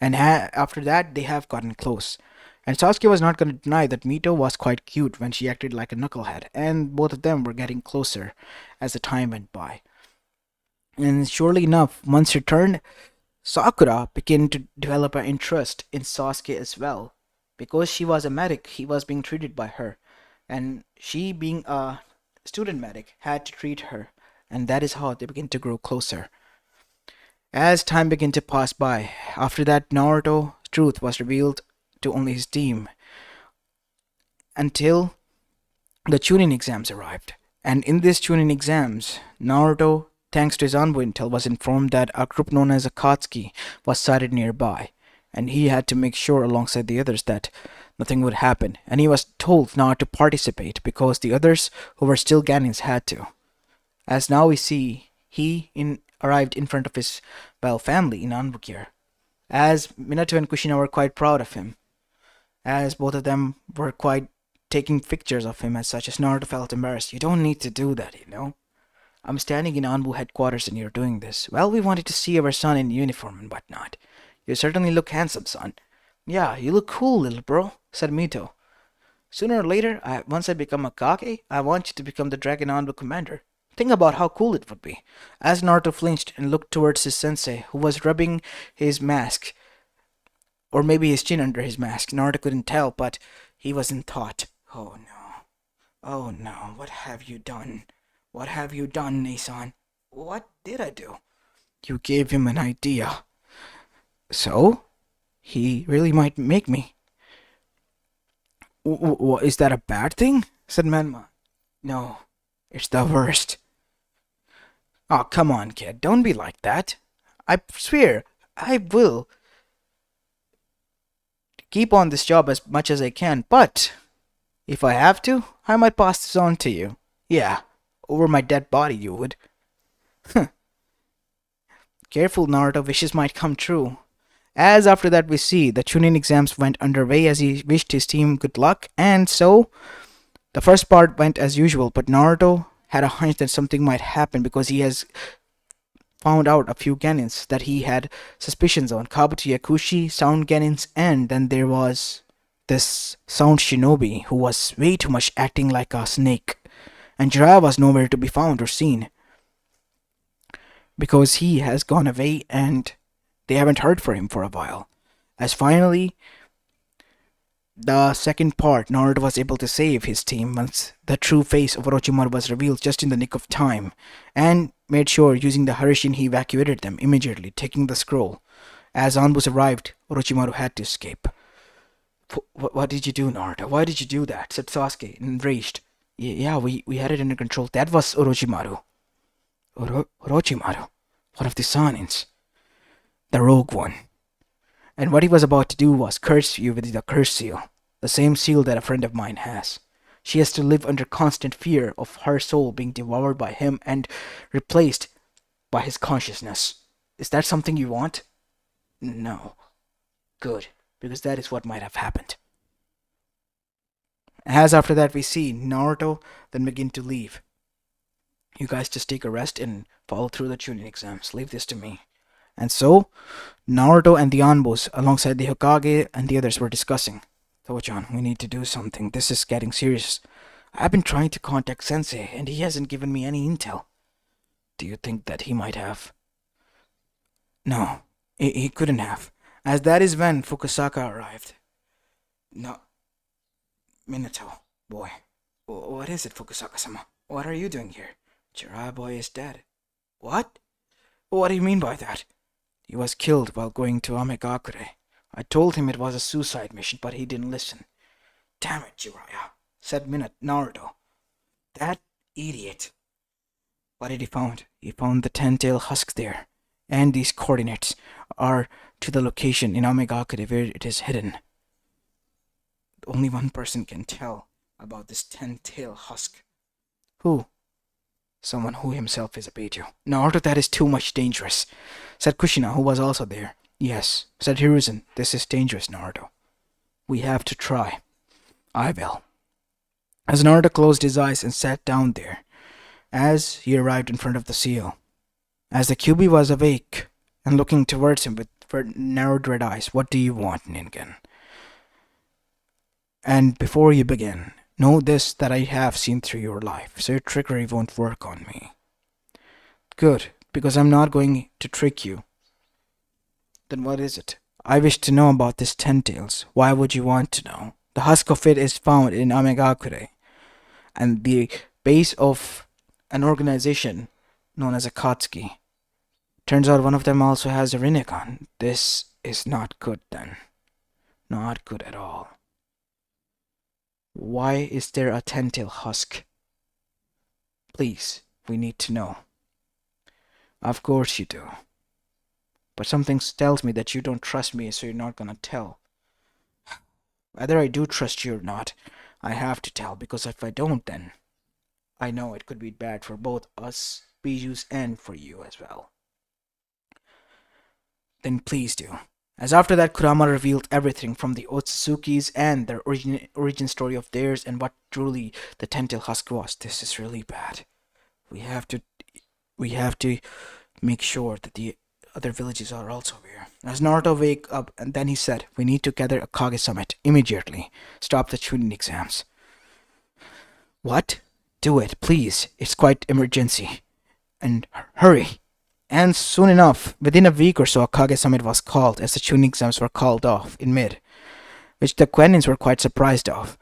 And after that, they have gotten close. And Sasuke was not going to deny that Mito was quite cute when she acted like a knucklehead, and both of them were getting closer as the time went by. And surely enough, months returned, Sakura began to develop an interest in Sasuke as well. Because she was a medic, he was being treated by her. And she, being a student medic, had to treat her. And that is how they began to grow closer. As time began to pass by, after that, Naruto's truth was revealed to only his team until the Chunin exams arrived. And in these Chunin exams, Naruto, thanks to his envoy intel, was informed that a group known as Akatsuki was sighted nearby, and he had to make sure alongside the others that nothing would happen, and he was told not to participate because the others who were still Ganins had to. As now we see, arrived in front of his, family in Anbukir, as Minato and Kushina were quite proud of him, as both of them were quite taking pictures of him as such, as Naruto felt embarrassed. You don't need to do that. I'm standing in Anbu headquarters and you're doing this. Well, we wanted to see our son in uniform and whatnot. You certainly look handsome, son. Yeah, you look cool, little bro, said Mito. Sooner or later, once I become a Kage, I want you to become the Dragon Anbu commander. Think about how cool it would be. As Naruto flinched and looked towards his sensei, who was rubbing his mask, or maybe his chin under his mask. Naruto couldn't tell, but he was in thought. Oh no. Oh no, what have you done? What have you done, Nason? What did I do? You gave him an idea. So? He really might make me. Is that a bad thing? Said Menma. No, it's the worst. Oh, come on, kid. Don't be like that. I swear, I will keep on this job as much as I can, but if I have to, I might pass this on to you. Yeah, over my dead body you would. Careful, Naruto, wishes might come true. As after that we see, the Chunin exams went underway as he wished his team good luck, and so the first part went as usual, but Naruto had a hunch that something might happen because he has found out a few Genins that he had suspicions on. Kabuto Yakushi, Sound Genins, and then there was this Sound Shinobi who was way too much acting like a snake. And Jiraiya was nowhere to be found or seen, because he has gone away and they haven't heard from him for a while. As finally, the second part, Naruto was able to save his team once the true face of Orochimaru was revealed just in the nick of time, and made sure using the Harishin he evacuated them immediately, taking the scroll. As Anbus arrived, Orochimaru had to escape. What did you do, Naruto? Why did you do that? Said Sasuke, enraged. Yeah, we had it under control. That was Orochimaru. Orochimaru? What of the Sanins? The rogue one. And what he was about to do was curse you with the curse seal, the same seal that a friend of mine has. She has to live under constant fear of her soul being devoured by him and replaced by his consciousness. Is that something you want? No. Good, because that is what might have happened. As after that we see Naruto then begin to leave. You guys just take a rest and follow through the Chunin exams. Leave this to me. And so, Naruto and the Anbos, alongside the Hokage and the others, were discussing. Toho-chan, we need to do something. This is getting serious. I've been trying to contact Sensei, and he hasn't given me any intel. Do you think that he might have? No, he couldn't have. As that is when Fukusaka arrived. No. Minato, boy. What is it, Fukusaka-sama? What are you doing here? Jiraiya boy is dead. What? What do you mean by that? He was killed while going to Amegakure. I told him it was a suicide mission, but he didn't listen. Damn it, Jiraiya, said Naruto. That idiot. What did he find? He found the ten-tail husk there. And these coordinates are to the location in Amegakure where it is hidden. Only one person can tell about this ten-tail husk. Who? Someone who himself is a Beijo. Naruto, that is too much dangerous, said Kushina, who was also there. Yes, said Hiruzen. This is dangerous, Naruto. We have to try. I will. As Naruto closed his eyes and sat down there, as he arrived in front of the seal, as the QB was awake and looking towards him with narrowed red eyes, what do you want, Ningen? And before you begin, know this that I have seen through your life, so your trickery won't work on me. Good, because I'm not going to trick you. Then what is it? I wish to know about this Ten-Tails. Why would you want to know? The husk of it is found in Amegakure, and the base of an organization known as Akatsuki. Turns out one of them also has a Rinnegan. This is not good then. Not good at all. Why is there a Ten-Tail husk? Please, we need to know. Of course you do. But something tells me that you don't trust me, so you're not gonna tell. Whether I do trust you or not, I have to tell, because if I don't, then I know it could be bad for both us, Bijus, and for you as well. Then please do. As after that, Kurama revealed everything from the Otsuzukis and their origin story of theirs and what truly the Ten-Tail husk was. This is really bad. We have to make sure that the other villages are also aware. As Naruto wake up, and then he said, we need to gather a Kage summit immediately. Stop the Chunin exams. What? Do it, please. It's quite emergency. And hurry. And soon enough, within a week or so, a Kage summit was called, as the Chunin exams were called off in mid, which the Quenins were quite surprised of.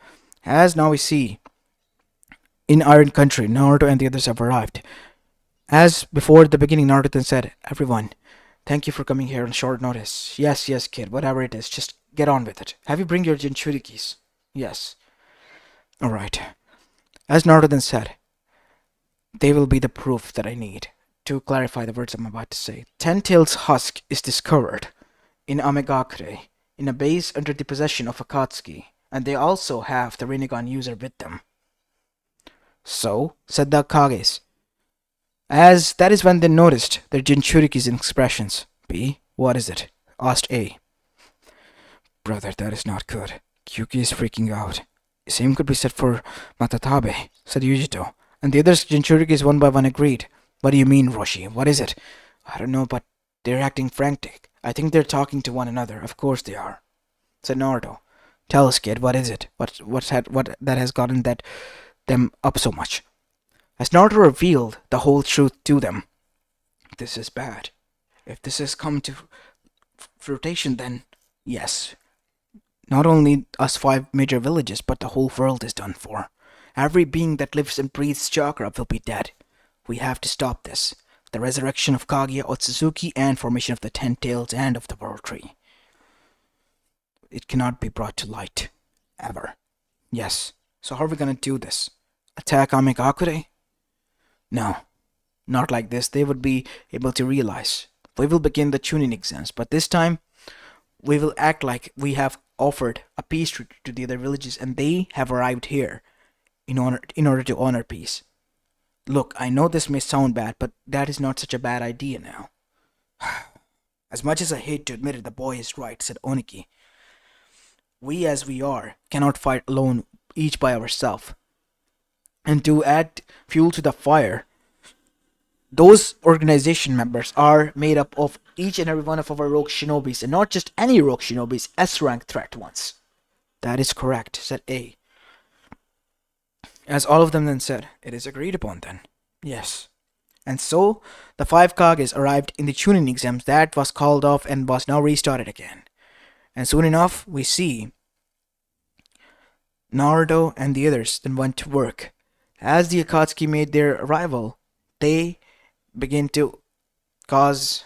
As now we see, in Iron Country, Naruto and the others have arrived. As before the beginning, Naruto then said, everyone, thank you for coming here on short notice. Yes, yes, kid, whatever it is, just get on with it. Have you bring your Jinchurikis? Yes. Alright. As Naruto then said, they will be the proof that I need to clarify the words I'm about to say. Ten-Tail's husk is discovered in Amegakure, in a base under the possession of Akatsuki, and they also have the Rinnegan user with them. So, said the Kages, as that is when they noticed their Jinchuriki's expressions. B, what is it? Asked A. Brother, that is not good. Kyuki is freaking out. Same could be said for Matatabe, said Yujito, and the others Jinchurikis one by one agreed. What do you mean, Roshi? What is it? I don't know, but they're acting frantic. I think they're talking to one another. Of course they are, said Naruto. Tell us, kid, what is it? What that has gotten them up so much? As Naruto revealed the whole truth to them. This is bad. If this has come to fruition, then yes. Not only us 5 major villages, but the whole world is done for. Every being that lives and breathes chakra will be dead. We have to stop this. The resurrection of Kage, Otsutsuki, and formation of the Ten-Tails and of the World Tree. It cannot be brought to light. Ever. Yes. So how are we gonna do this? Attack Amegakure? No. Not like this. They would be able to realize. We will begin the Chunin exams, but this time we will act like we have offered a peace treaty to the other villages and they have arrived here in order to honor peace. Look, I know this may sound bad, but that is not such a bad idea now. As much as I hate to admit it, the boy is right, said Oniki. We as we are cannot fight alone, each by ourselves. And to add fuel to the fire, those organization members are made up of each and every one of our rogue shinobis, and not just any rogue shinobis, S-rank threat ones. That is correct, said A. As all of them then said, it is agreed upon then. Yes. And so, the 5 Kages arrived in the Chunin exams that was called off and was now restarted again. And soon enough, we see Naruto and the others then went to work. As the Akatsuki made their arrival, they began to cause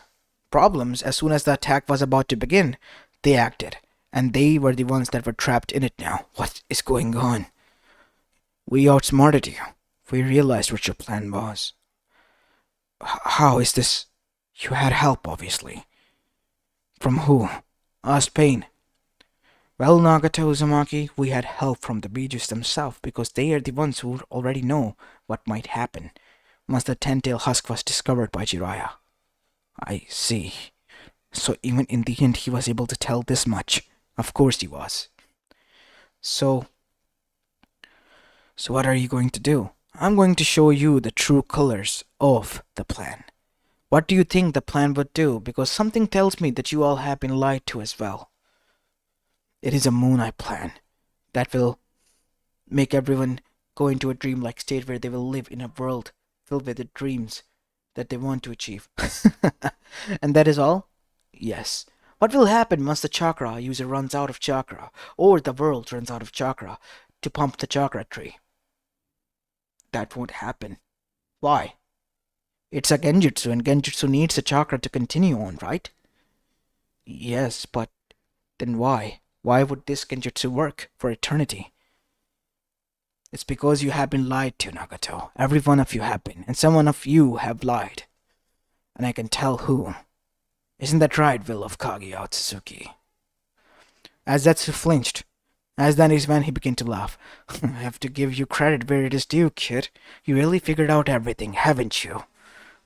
problems. As soon as the attack was about to begin, they acted. And they were the ones that were trapped in it now. What is going on? We outsmarted you. We realized what your plan was. How is this? You had help, obviously. From who? Asked Pain. Well, Nagato Uzumaki, we had help from the Bijus themselves because they are the ones who already know what might happen once the Ten-Tail husk was discovered by Jiraiya. I see. So even in the end, he was able to tell this much. Of course he was. So, so what are you going to do? I'm going to show you the true colors of the plan. What do you think the plan would do? Because something tells me that you all have been lied to as well. It is a Moon Eye plan that will make everyone go into a dreamlike state where they will live in a world filled with the dreams that they want to achieve. And that is all? Yes. What will happen once the chakra user runs out of chakra, or the world runs out of chakra, to pump the chakra tree? That won't happen. Why? It's a genjutsu, and genjutsu needs the chakra to continue on, right? Yes, but then why? Why would this genjutsu work for eternity? It's because you have been lied to, Nagato. Every one of you have been, and some one of you have lied. And I can tell who. Isn't that right, Will of Kage Akatsuki? As Zetsu flinched, as that is when he began to laugh. I have to give you credit where it is due, kid. You really figured out everything, haven't you?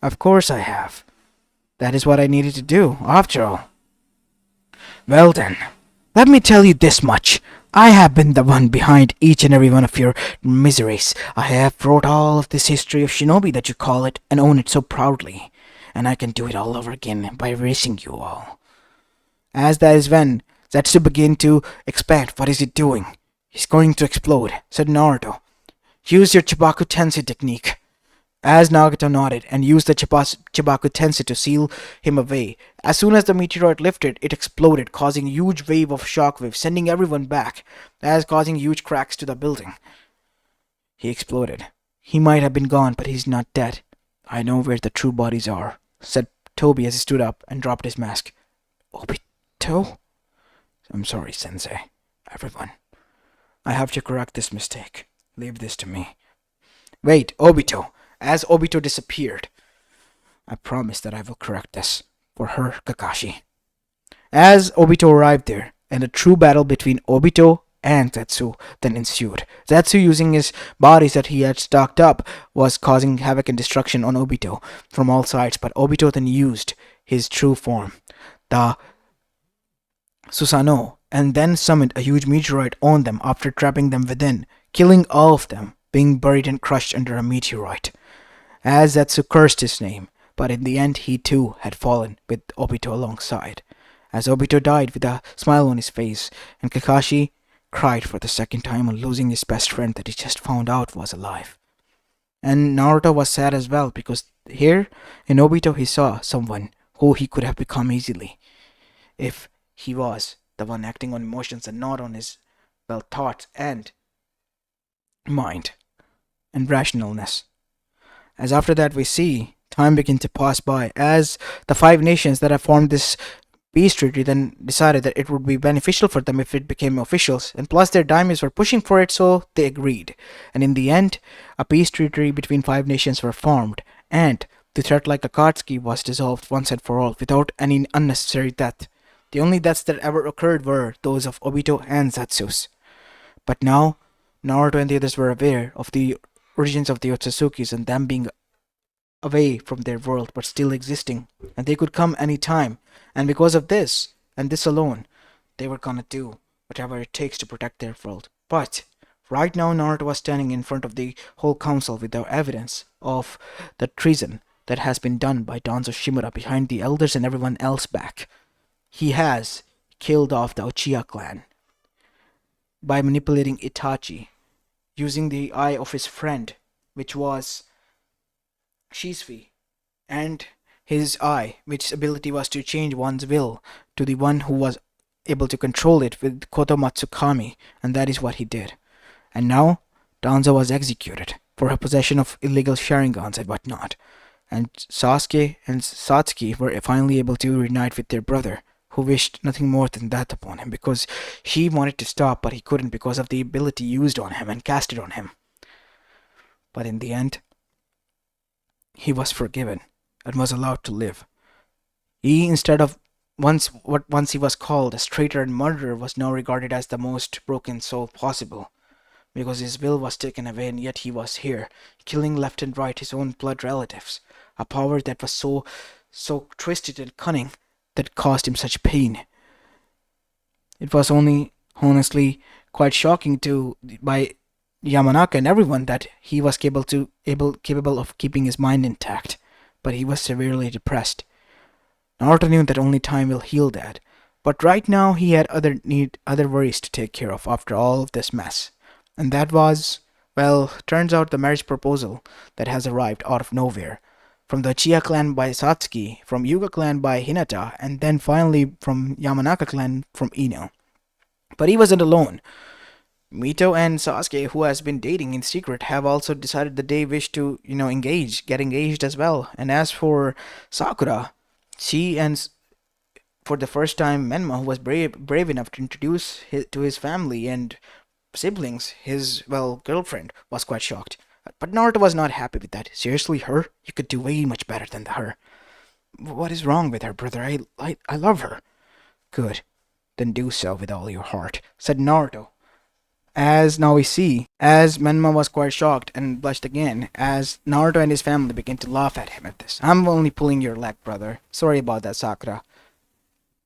Of course I have. That is what I needed to do, after all. Well then, let me tell you this much. I have been the one behind each and every one of your miseries. I have wrote all of this history of shinobi that you call it and own it so proudly. And I can do it all over again by erasing you all. As that is when Zetsu began to expand. What is he doing? He's going to explode, said Naruto. Use your Chibaku Tensei technique. As Nagato nodded and used the Chibaku Tensei to seal him away, as soon as the meteorite lifted, it exploded, causing a huge wave of shockwaves, sending everyone back, as causing huge cracks to the building. He exploded. He might have been gone, but he's not dead. I know where the true bodies are, said Toby as he stood up and dropped his mask. Obito? I'm sorry, Sensei. Everyone. I have to correct this mistake. Leave this to me. Wait, Obito. As Obito disappeared, I promise that I will correct this. For her, Kakashi. As Obito arrived there, and a true battle between Obito and Zetsu then ensued. Zetsu, using his bodies that he had stocked up, was causing havoc and destruction on Obito from all sides, but Obito then used his true form, the Susanoo, and then summoned a huge meteorite on them after trapping them within, killing all of them, being buried and crushed under a meteorite. As Zetsu cursed his name, but in the end he too had fallen with Obito alongside. As Obito died with a smile on his face, and Kakashi cried for the second time on losing his best friend that he just found out was alive. And Naruto was sad as well, because here in Obito he saw someone who he could have become easily if he was the one acting on emotions and not on his, well, thoughts and mind and rationalness. As after that we see time begin to pass by, as the five nations that have formed this peace treaty then decided that it would be beneficial for them if it became officials, and plus their daimyos were pushing for it, so they agreed. And in the end, a peace treaty between five nations were formed, and the threat like Akatsuki was dissolved once and for all without any unnecessary death. The only deaths that ever occurred were those of Obito and Zetsu's. But now, Naruto and the others were aware of the origins of the Otsuzukis and them being away from their world but still existing, and they could come any time. And because of this, and this alone, they were gonna do whatever it takes to protect their world. But right now, Naruto was standing in front of the whole council with the evidence of the treason that has been done by Danzo Shimura behind the elders and everyone else back. He has killed off the Uchiha clan by manipulating Itachi, using the eye of his friend, which was Shisui, and his eye, which ability was to change one's will to the one who was able to control it with Kotomatsukami, and that is what he did. And now, Danzo was executed for her possession of illegal Sharingans and whatnot, and Sasuke and Satsuki were finally able to reunite with their brother, who wished nothing more than that upon him, because he wanted to stop but he couldn't because of the ability used on him and casted on him. But in the end, he was forgiven and was allowed to live. He, instead of once he was called a traitor and murderer, was now regarded as the most broken soul possible, because his will was taken away and yet he was here, killing left and right his own blood relatives, a power that was so twisted and cunning that caused him such pain. It was only honestly quite shocking to by Yamanaka and everyone that he was capable of keeping his mind intact, but he was severely depressed. Naruto knew that only time will heal that, but right now he had other worries to take care of after all of this mess. And that was, well, turns out the marriage proposal that has arrived out of nowhere. From the Uchiha clan by Satsuki, from Yuga clan by Hinata, and then finally from Yamanaka clan from Ino. But he wasn't alone. Mito and Sasuke, who has been dating in secret, have also decided that they wish to, get engaged as well. And as for Sakura, she and for the first time, Menma, who was brave enough to introduce to his family and siblings, his, well, girlfriend, was quite shocked. But Naruto was not happy with that. Seriously, her? You could do way much better than her. What is wrong with her, brother? I love her. Good. Then do so with all your heart, said Naruto. As now we see, as Menma was quite shocked and blushed again, as Naruto and his family began to laugh at him at this. I'm only pulling your leg, brother. Sorry about that, Sakura.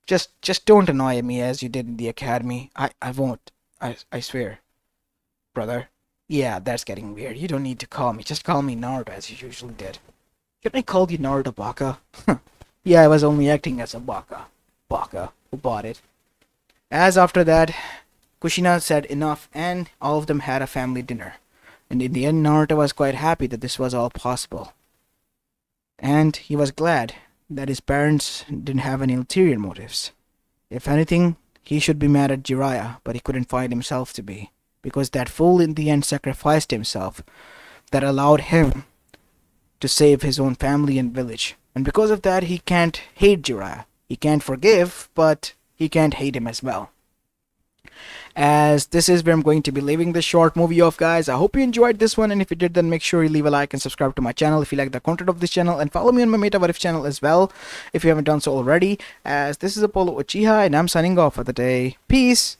Just don't annoy me as you did in the academy. I won't. I swear. Brother. Yeah, that's getting weird. You don't need to call me. Just call me Naruto as you usually did. Should I call you Naruto Baka? Yeah, I was only acting as a Baka. Baka. Who bought it? As after that, Kushina said enough and all of them had a family dinner. And in the end, Naruto was quite happy that this was all possible. And he was glad that his parents didn't have any ulterior motives. If anything, he should be mad at Jiraiya, but he couldn't find himself to be. Because that fool in the end sacrificed himself. That allowed him to save his own family and village. And because of that, he can't hate Jiraiya. He can't forgive, but he can't hate him as well. As this is where I'm going to be leaving this short movie off, guys. I hope you enjoyed this one, and if you did, then make sure you leave a like and subscribe to my channel if you like the content of this channel, and follow me on my Meta What If channel as well if you haven't done so already. As this is Apollo Uchiha, and I'm signing off for the day. Peace.